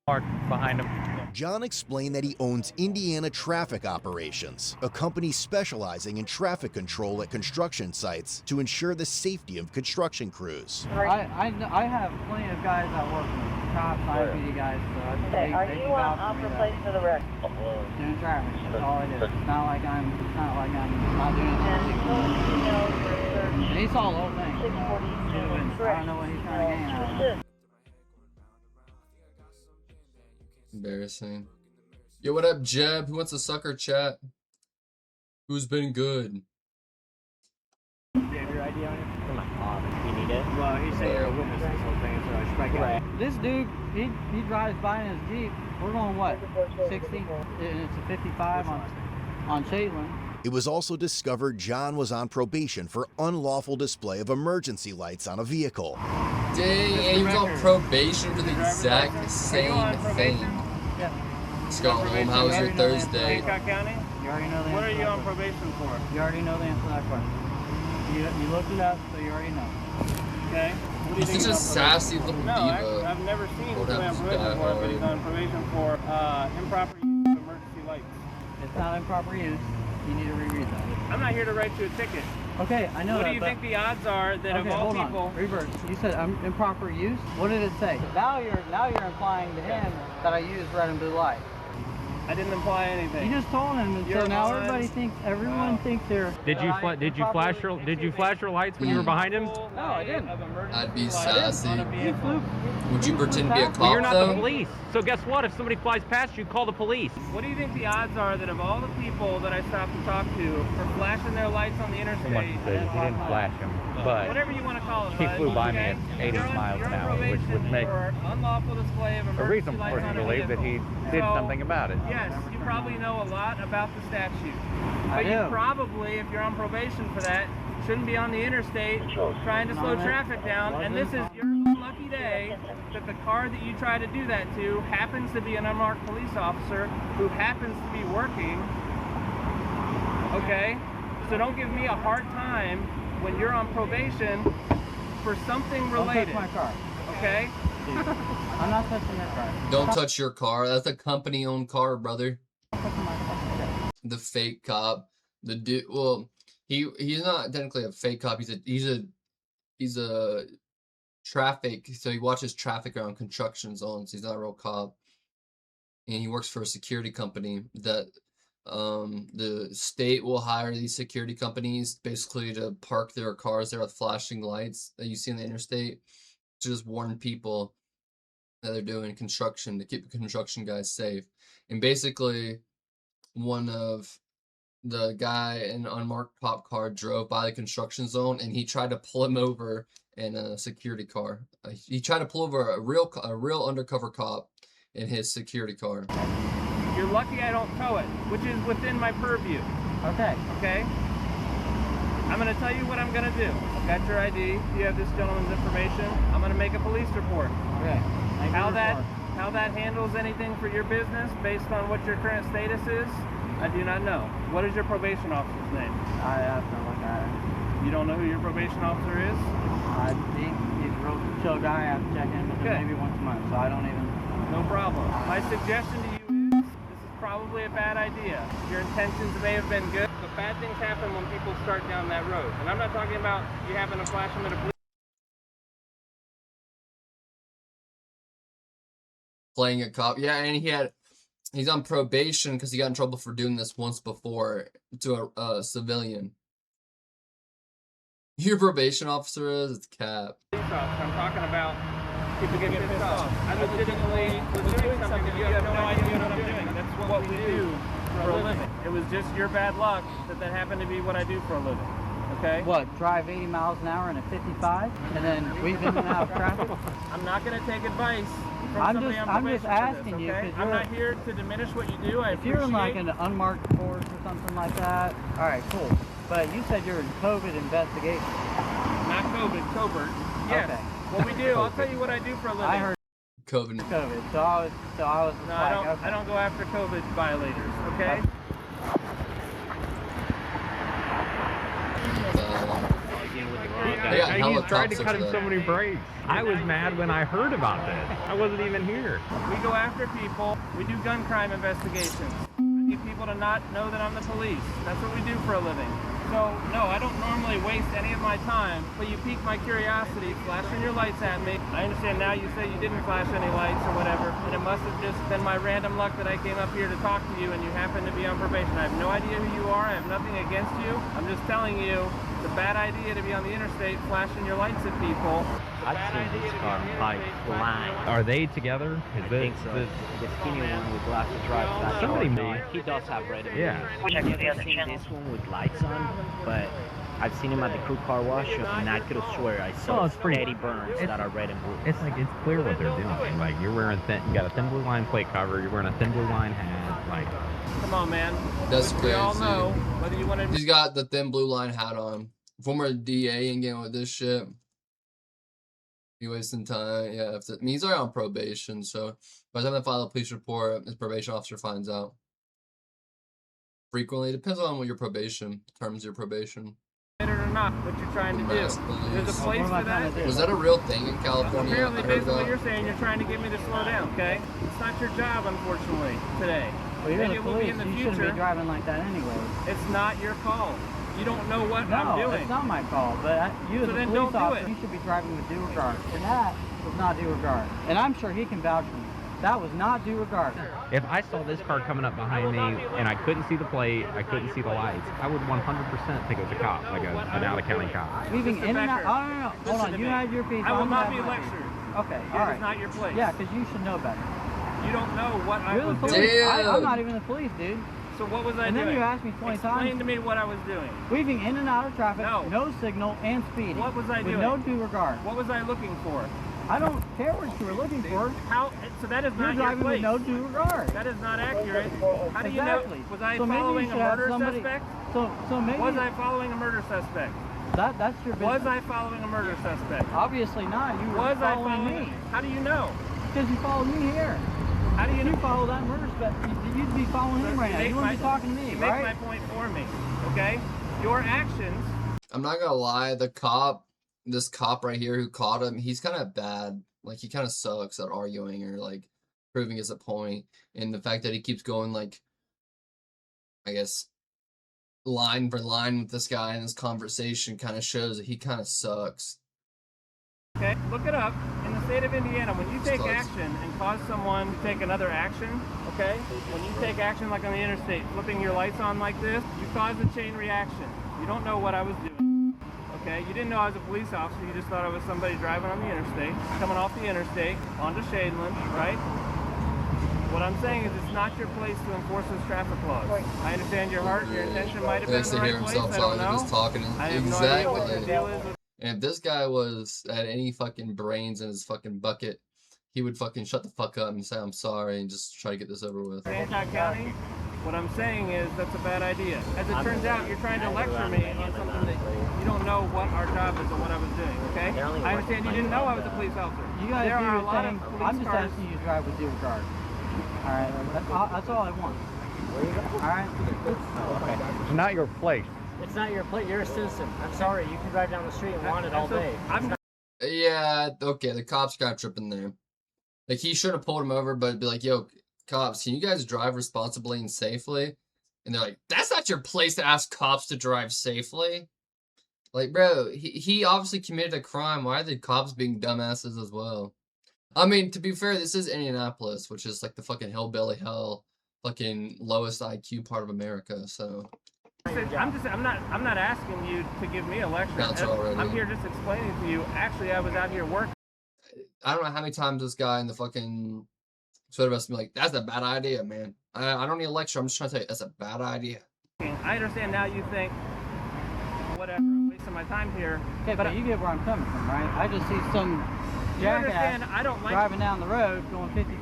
Mark behind him. John explained that he owns Indiana Traffic Operations, a company specializing in traffic control at construction sites to ensure the safety of construction crews. I have plenty of guys that work with me, cops, IPD guys, so Okay, are you on for place for the wreck? doing traffic, that's all I do. It's not like I'm not doing anything. And he saw the whole thing. I don't know what he's trying to gain out of it. Embarrassing. Yo, what up, Jeb? Who wants a sucker chat? Who's been good? Do you have your ID on you? For my car. You need it? Well, he said you're a witness to this whole thing, so I should probably get it. This dude, he drives by in his Jeep. We're going what, 60? And it's a 55 on Caitlin. It was also discovered John was on probation for unlawful display of emergency lights on a vehicle. Dang, and he was on probation for the exact same thing. Yeah. Let's go home. How was your Thursday? County? You already know the answer. What are you on probation for? You already know the answer to that question. You looked it up, so you already know. Okay. What do you He's think such a sassy little No, diva. I've never seen Hold somebody up, on probation die for it, but he's hard. on probation for improper use of emergency lights. It's not improper use. You need to reread that. I'm not here to write you a ticket. Okay, I know What that, do you but- think the odds are that Okay, of all hold people... on. Reverse. You said improper use? What did it say? Now you're implying to him that I used red and blue light. I didn't imply anything. You just told him, and so You're now on- everyone thinks they're. Did you flash your lights when you were behind him? No, I didn't. I'd be sassy. He flew. Would you pretend to be a cop, Well, you're not though? the police. So guess what? If somebody flies past you, call the police. What do you think the odds are that of all the people that I stopped and talked to for flashing their lights on the interstate... He didn't flash him, but Whatever you want to call it, he bud, flew by me okay? at 80 You're on- miles you're an on hour, which probation would make for unlawful display of a emergency reason lights for us on to a believe that he vehicle. did So, something about it. Yes, you probably know a lot about the statute. I But you do. probably, if you're on probation for that, shouldn't be on the interstate trying to slow traffic down. And this is your lucky day that the car that you try to do that to happens to be an unmarked police officer who happens to be working. Okay? So don't give me a hard time when you're on probation for something related. Don't touch my car. Okay? I'm not touching your car. Don't touch your car. That's a company-owned car, brother. Don't touch my car. The fake cop. The dude. Well, he's not technically a fake cop. He's a traffic. So he watches traffic around construction zones. He's not a real cop, and he works for a security company that the state will hire these security companies basically to park their cars there with flashing lights that you see on the interstate to just warn people that they're doing construction to keep the construction guys safe. And basically, one of the guy in an unmarked cop car drove by the construction zone, and he tried to pull him over in a security car. He tried to pull over a real undercover cop in his security car. You're lucky I don't tow it, which is within my purview. Okay. Okay? I'm going to tell you what I'm going to do. I've got your ID. You have this gentleman's information. I'm going to make a police report. Okay. How that handles anything for your business based on what your current status is, I do not know. What is your probation officer's name? I have to look at it. You don't know who your probation officer is? I think he's a real chill guy. I have to check in with him Okay. maybe once a month, so I don't even. No problem. My suggestion to you is, this is probably a bad idea. Your intentions may have been good, but bad things happen when people start down that road. And I'm not talking about you having to flash them at a police. Playing a cop. Yeah, and he's on probation because he got in trouble for doing this once before to a civilian. Your probation officer is? It's cap. I'm talking about people getting pissed off. I legitimately was doing something that you have no idea what I'm doing. That's what we do for a living. It was just your bad luck that happened to be what I do for a living. Okay? What, drive 80 miles an hour in a 55 and then weave in and out of traffic? I'm not going to take advice from I'm somebody just- on I'm just probation for asking this, you, okay? 'cause I'm you're- not here to diminish what you do. I If you're in like appreciate- an unmarked course or something like that, all right, cool. But you said you're in COVID investigation. Not COVID, covert. Yes. Okay. What we do, I'll tell you what I do for a living. I heard COVID. COVID, so I was just No, like, okay. I don't go after COVID violators, okay? Uh, with the wrong Yeah, guy. hella He's tried to cops cut up him so there. many breaks. I was mad when I heard about this. I wasn't even here. We go after people. We do gun crime investigations. I need people to not know that I'm the police. That's what we do for a living. So, no, I don't normally waste any of my time, but you piqued my curiosity, flashing your lights at me. I understand now you say you didn't flash any lights or whatever, and it must have just been my random luck that I came up here to talk to you and you happen to be on probation. I have no idea who you are. I have nothing against you. I'm just telling you, it's a bad idea to be on the interstate flashing your lights at people. I've seen this car like flying. Are they together? I think so. The skinny one with glasses drives that Somebody car. made- He does have red and blue. Yeah. Check with the I've other seen channel. this one with lights on, but I've seen him at the crew car wash, and I could have swear I saw Well, it's pretty- steady burns that are red and blue. It's like, it's clear what they're doing. Like, you're wearing you got a thin blue line plate cover, you're wearing a thin blue line hat. Like, Come on, man. That's We all crazy. know whether you want to. He's got the thin blue line hat on. Former DA and getting with this shit. He wasting time. Yeah, I mean, he's already on probation, so by the time they file a police report, his probation officer finds out. Frequently, depends on what your probation terms your probation. it or not, what you're trying to do. Mass There's police. a place What am I for trying that. to do? Was that a real thing in California? Apparently, I heard based on what about. you're saying, you're trying to get me to slow down, okay? It's not your job, unfortunately, today. Well, you're Maybe the it will be police. in the You shouldn't be future. driving like that anyway. It's not your call. You don't know what No, I'm doing. it's not my call. But you as So a then police don't do officer, it. you should be driving with due regard. And that was not due regard. And I'm sure he can vouch for me. That was not due regard. if I saw this car coming up behind me and I couldn't see the plate, I couldn't see the lights, I would 100% think it was a cop, like an out-of-county cop. Weaving Mr. in and out. Becker, Oh, no. Hold listen on. to You me. had your piece. I will I'm not gonna be have mine. lectured. Okay, Here all is right. not your place. Yeah, because you should know better. You don't know what I You're the was police. doing. Damn. I'm not even the police, dude. So what was I And doing? then you asked me 20 Explain times. to me what I was doing. Weaving in and out of traffic, No. signal, and speeding. What was I with doing? no due regard. What was I looking for? I don't care what you were looking for. How? So that is You're not your driving place. with no due regard. That is not accurate. How do you Exactly. know? Was I So maybe you following a should have murder somebody- suspect? So maybe Was I following a murder suspect? that's your business. Was I following a murder suspect? Obviously not. You were Was I following following? me How do you know? because you followed me here. How do you You know? follow that murder suspect. You'd be following him right now. make You wouldn't my- be talking to me, You make right? my point for me, okay? Your actions. I'm not gonna lie, this cop right here who caught him, he's kind of bad. Like, he kind of sucks at arguing or like proving his point. And the fact that he keeps going like, I guess, line for line with this guy in this conversation kind of shows that he kind of sucks. Okay, look it up. In the state of Indiana, when you take Sucks. action and cause someone to take another action, okay? When you take action like on the interstate, flipping your lights on like this, you cause a chain reaction. You don't know what I was doing, okay? You didn't know I was a police officer. You just thought I was somebody driving on the interstate, coming off the interstate, onto Shadeland, right? What I'm saying is it's not your place to enforce those traffic laws. I understand your heart, your intention might have He been likes in to the hear right place. himself I don't talking, know. just talking. I have no idea what the Exactly. deal is with. And if this guy was at any fucking brains in his fucking bucket, he would fucking shut the fuck up and say, I'm sorry, and just try to get this over with. Hancock County, what I'm saying is that's a bad idea. As it turns out, you're trying to lecture me on something that you don't know what our job is and what I was doing, okay? I understand you didn't know I was a police officer. You guys There do are a your lot thing. of police I'm just cars. asking you to drive with due regard. All right, that's all I want. All right. It's not your place. It's not your plate. You're a citizen. I'm sorry. You can drive down the street and want it all So, day. I'm Yeah, okay, the cops got tripping there. Like, he should have pulled him over, but be like, yo, cops, can you guys drive responsibly and safely? And they're like, that's not your place to ask cops to drive safely. Like, bro, he obviously committed a crime. Why are the cops being dumbasses as well? I mean, to be fair, this is Indianapolis, which is like the fucking hillbilly hell, fucking lowest IQ part of America, so. I'm not asking you to give me a lecture. That's already. I'm here just explaining to you. Actually, I was out here working. I don't know how many times this guy in the fucking Twitter must be like, that's a bad idea, man. I don't need a lecture. I'm just trying to tell you, that's a bad idea. I understand now you think, whatever, I'm wasting my time here. Okay, but you get where I'm coming from, right? I just see some You understand, jackass I don't like driving down the road going 50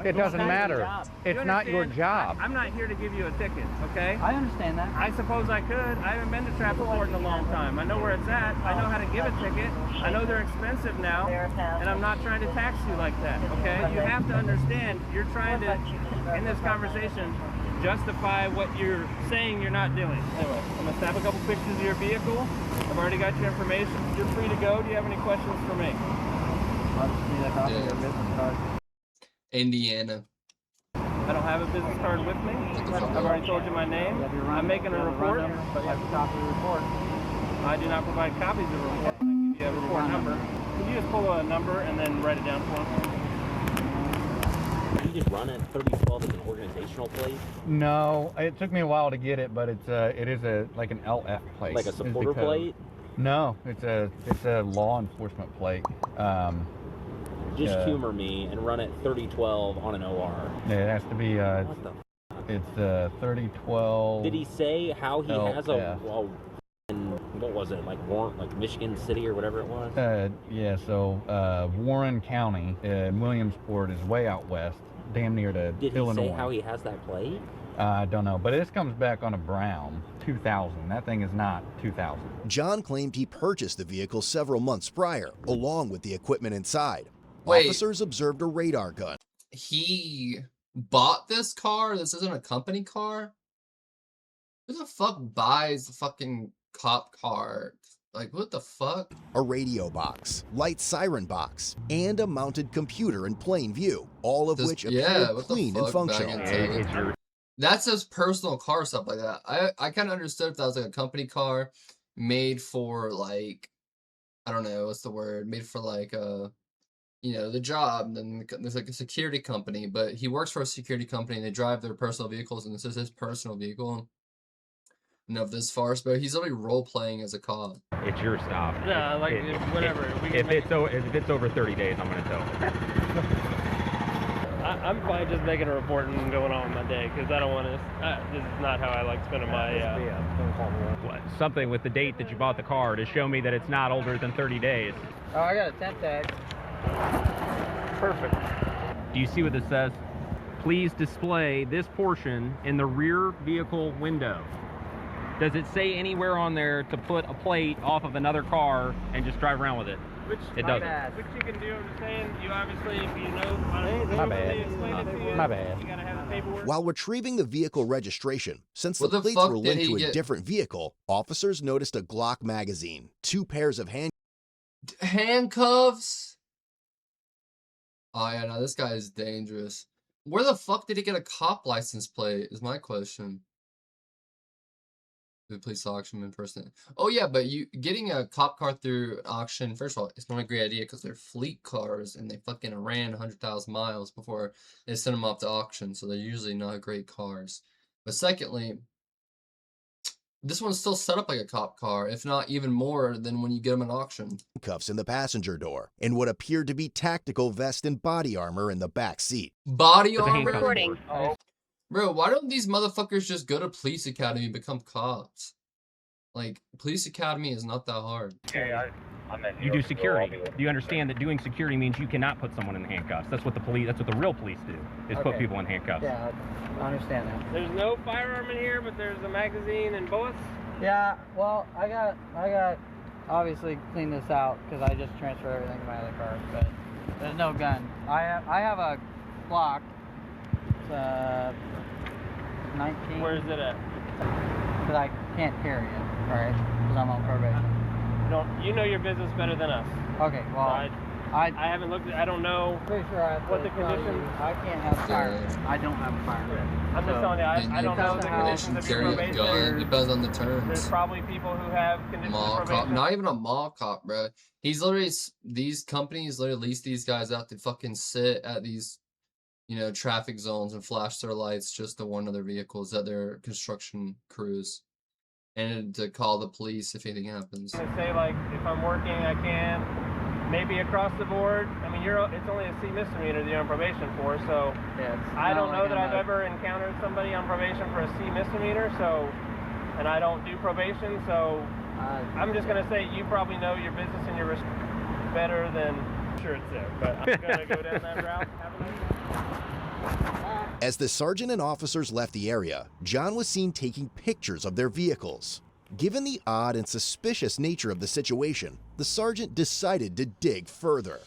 It doesn't matter. It's You not your understand? job. I'm not here to give you a ticket, okay? I understand that. I suppose I could. I haven't been to traffic court in a long time. I know where it's at. I know how to give a ticket. I know they're expensive now, and I'm not trying to tax you like that, okay? You have to understand, you're trying to, in this conversation, justify what you're saying you're not doing. Anyway, I'm gonna snap a couple pictures of your vehicle. I've already got your information. You're free to go. Do you have any questions for me? I'll just need a copy of your business card. Indiana. I don't have a business card with me. I've already told you my name. I'm making a report. But you have a copy of the report. I do not provide copies of the report. I give you a report number. Can you just pull a number and then write it down for me? You just run it 3012 as an organizational plate? No, it took me a while to get it, but it is like an LF plate. Like a supporter plate? No, it's a law enforcement plate. Just humor me and run it 3012 on an OR. Yeah, it has to be. What the? It's 3012. Did he say how he has LF. What was it, like Warren, like Michigan City or whatever it was? Yeah, so Warren County, Williamsport is way out west, damn near to Did he Illinois. say how he has that plate? I don't know, but this comes back on a brown 2000. That thing is not 2000. John claimed he purchased the vehicle several months prior, along with the equipment inside. Wait. Officers observed a radar gun. He bought this car? This isn't a company car? Who the fuck buys a fucking cop car? Like, what the fuck? A radio box, light siren box, and a mounted computer in plain view, all of which appeared what the clean and fuck, functional. Baggins? That's his personal car, stuff like that. I kind of understood if that was like a company car made for, like, I don't know, what's the word? Made for, like, you know, the job. And then there's like a security company, but he works for a security company and they drive their personal vehicles, and this is his personal vehicle. Of this farce, but he's already role playing as a cop. It's your stop. Yeah, like whatever. If it's over 30 days, I'm gonna tow. I'm fine just making a report and going on with my day because I don't want to. This is not how I like spending my. Something with the date that you bought the car to show me that it's not older than 30 days. Oh, I got a temp tag. Perfect. Do you see what this says? Please display this portion in the rear vehicle window. Does it say anywhere on there to put a plate off of another car and just drive around with it? It doesn't. Which you can do. I'm just saying. You obviously, if you know, My bad. explain it to you. My bad. You gotta have the paperwork. While retrieving the vehicle registration, since What the the plates fuck were did linked he to a get? different vehicle, officers noticed a Glock magazine, 2 pairs of Handcuffs? Oh yeah, no, this guy is dangerous. Where the fuck did he get a cop license plate is my question. The police auction in person. Oh yeah, but you getting a cop car through auction, first of all, it's not a great idea because they're fleet cars and they fucking ran 100,000 miles before they send them off to auction, so they're usually not great cars. But secondly, this one's still set up like a cop car, if not even more than when you get them at auction. handcuffs in the passenger door, and what appeared to be tactical vest and body armor in the back seat. Body With a handcuff armor? board. Bro, why don't these motherfuckers just go to police academy and become cops? Like, police academy is not that hard. You do security. Do you understand that doing security means you cannot put someone in handcuffs? That's what the real police do, is put Okay. people in handcuffs. Yeah, I understand that. There's no firearm in here, but there's a magazine and bullets. Yeah, well, I got obviously clean this out because I just transferred everything to my other car, but there's no gun. I have a Glock. It's 19. Where is it at? Because I can't carry it, right? Because I'm on probation. You know your business better than us. Okay, well, I haven't looked at. I don't know. pretty sure I have What to the tell you, conditions- I can't have a firearm. I don't have a firearm. I'm just telling you. I don't know the Because conditions Condition of your carry a probation. gun, depends on the There's terms. probably people who have conditions Mall of cop, probation. not even a mall cop, bro. He's literally, these companies literally lease these guys out to fucking sit at these, you know, traffic zones and flash their lights just to warn other vehicles at their construction crews. And to call the police if anything happens. I say, like, if I'm working, I can. Maybe across the board. I mean, it's only a C misdemeanor that you're on probation for, so Yeah, it's I not don't know like that I'm I've ever encountered somebody on probation for a C misdemeanor, so, and I don't do probation, so I'm just gonna say you probably know your business and your risk better than I'm sure it's there, but I'm gonna go down that route. Have a nice day. As the sergeant and officers left the area, John was seen taking pictures of their vehicles. Given the odd and suspicious nature of the situation, the sergeant decided to dig further.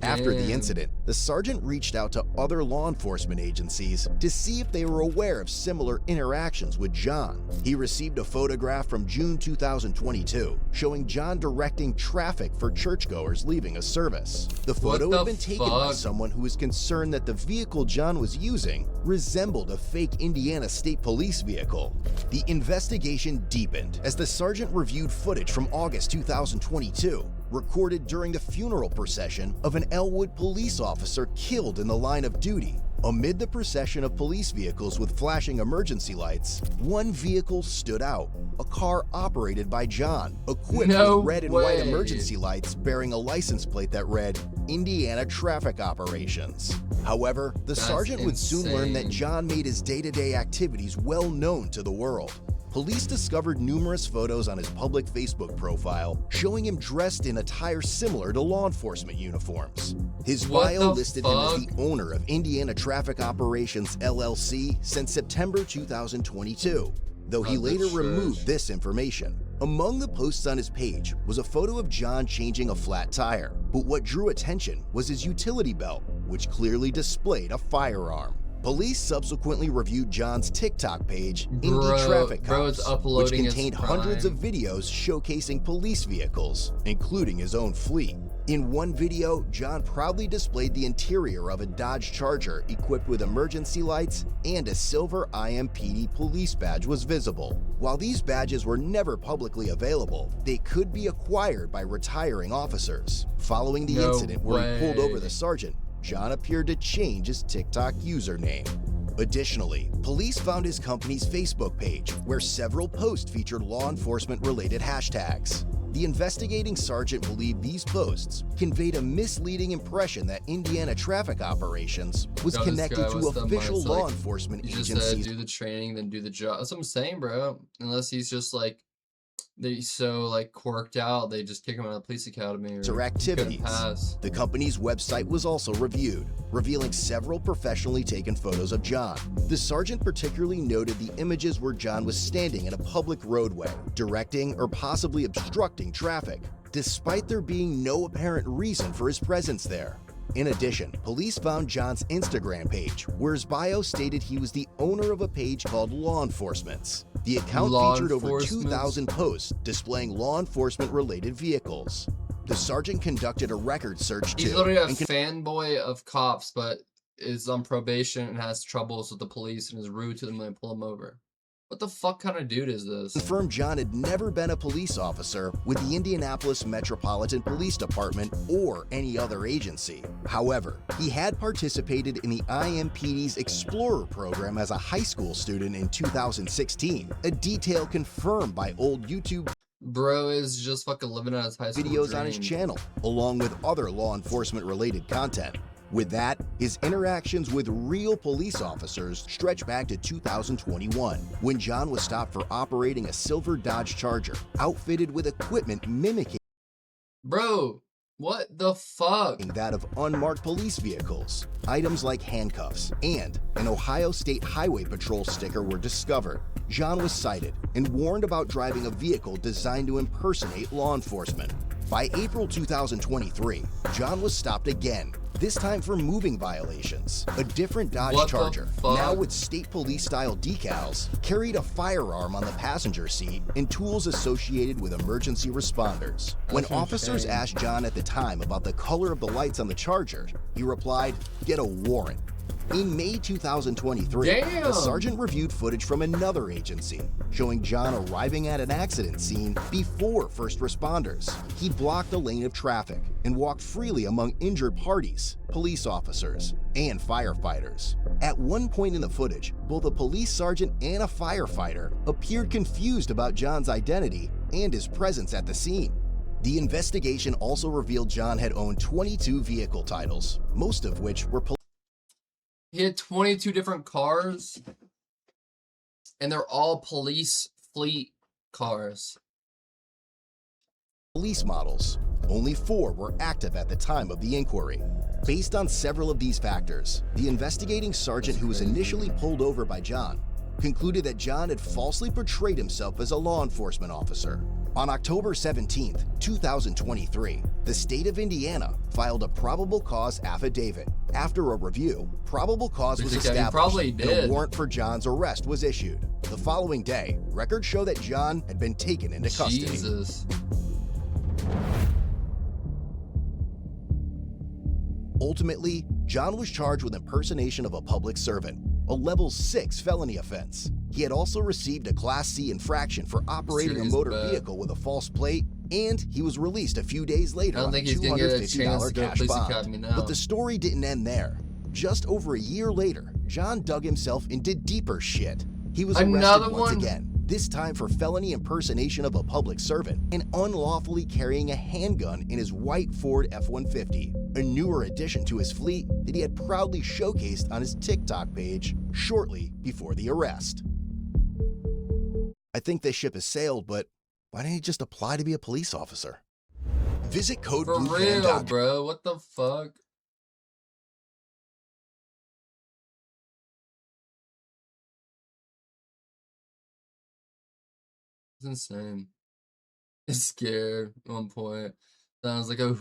After the incident, the sergeant reached out to other law enforcement agencies to see if they were aware of similar interactions with John. He received a photograph from June 2022 showing John directing traffic for churchgoers leaving a service. The photo had been taken by someone who was concerned that the vehicle John was using resembled a fake Indiana State Police vehicle. The investigation deepened as the sergeant reviewed footage from August 2022 recorded during the funeral procession of an Elwood police officer killed in the line of duty. Amid the procession of police vehicles with flashing emergency lights, one vehicle stood out, a car operated by John, equipped with red and white emergency lights bearing a license plate that read, Indiana Traffic Operations. However, the sergeant would soon learn that John made his day-to-day activities well known to the world. Police discovered numerous photos on his public Facebook profile showing him dressed in attire similar to law enforcement uniforms. His bio listed him as the owner of Indiana Traffic Operations LLC since September 2022, though he later removed this information. Among the posts on his page was a photo of John changing a flat tire, but what drew attention was his utility belt, which clearly displayed a firearm. Police subsequently reviewed John's TikTok page, Indie Traffic Cops, which contained hundreds of videos showcasing police vehicles, including his own fleet. In one video, John proudly displayed the interior of a Dodge Charger equipped with emergency lights, and a silver IMPD police badge was visible. While these badges were never publicly available, they could be acquired by retiring officers. Following the incident where he pulled over the sergeant, John appeared to change his TikTok username. Additionally, police found his company's Facebook page, where several posts featured law enforcement-related hashtags. The investigating sergeant believed these posts conveyed a misleading impression that Indiana Traffic Operations was connected to official law enforcement agencies. Do the training, then do the job. That's what I'm saying, bro. Unless he's just like, he's so like quirked out, they just kick him out of the police academy or activities. The company's website was also reviewed, revealing several professionally taken photos of John. The sergeant particularly noted the images where John was standing in a public roadway, directing or possibly obstructing traffic, despite there being no apparent reason for his presence there. In addition, police found John's Instagram page, where his bio stated he was the owner of a page called Law Enforcement's. The account featured over 2,000 posts displaying law enforcement-related vehicles. The sergeant conducted a record search too. He's literally a fanboy of cops, but is on probation and has troubles with the police and is rude to them when they pull him over. What the fuck kind of dude is this? Confirmed John had never been a police officer with the Indianapolis Metropolitan Police Department or any other agency. However, he had participated in the IMPD's Explorer program as a high school student in 2016, a detail confirmed by old YouTube Bro is just fucking living out his high school videos dream. On his channel, along with other law enforcement related content. With that, his interactions with real police officers stretch back to 2021, when John was stopped for operating a silver Dodge Charger, outfitted with equipment mimicking what the fuck? That of unmarked police vehicles. Items like handcuffs and an Ohio State Highway Patrol sticker were discovered. John was cited and warned about driving a vehicle designed to impersonate law enforcement. By April 2023, John was stopped again, this time for moving violations. A different Dodge Charger, now with state police-style decals, carried a firearm on the passenger seat and tools associated with emergency responders. When officers asked John at the time about the color of the lights on the Charger, he replied, "Get a warrant." In May 2023, the sergeant reviewed footage from another agency, showing John arriving at an accident scene before first responders. He blocked a lane of traffic and walked freely among injured parties, police officers, and firefighters. At one point in the footage, both a police sergeant and a firefighter appeared confused about John's identity and his presence at the scene. The investigation also revealed John had owned 22 vehicle titles, most of which were He had 22 different cars, and they're all police fleet cars. Police models. Only 4 were active at the time of the inquiry. Based on several of these factors, the investigating sergeant who was initially pulled over by John concluded that John had falsely portrayed himself as a law enforcement officer. On October 17, 2023, the state of Indiana filed a probable cause affidavit. After a review, probable cause was established and a warrant for John's arrest was issued. The following day, records show that John had been taken into custody. Jesus. Ultimately, John was charged with impersonation of a public servant, a level 6 felony offense. He had also received a Class C infraction for operating a motor vehicle with a false plate, and he was released a few days later on a $250 cash bond. But the story didn't end there. Just over a year later, John dug himself into deeper shit. He was arrested once again, this time for felony impersonation of a public servant and unlawfully carrying a handgun in his white Ford F-150, a newer addition to his fleet that he had proudly showcased on his TikTok page shortly before the arrest. I think this ship has sailed, but why didn't he just apply to be a police officer? Visit codebluefan.com. For real, bro. What the fuck? It's insane. It's scared at one point. Sounds like a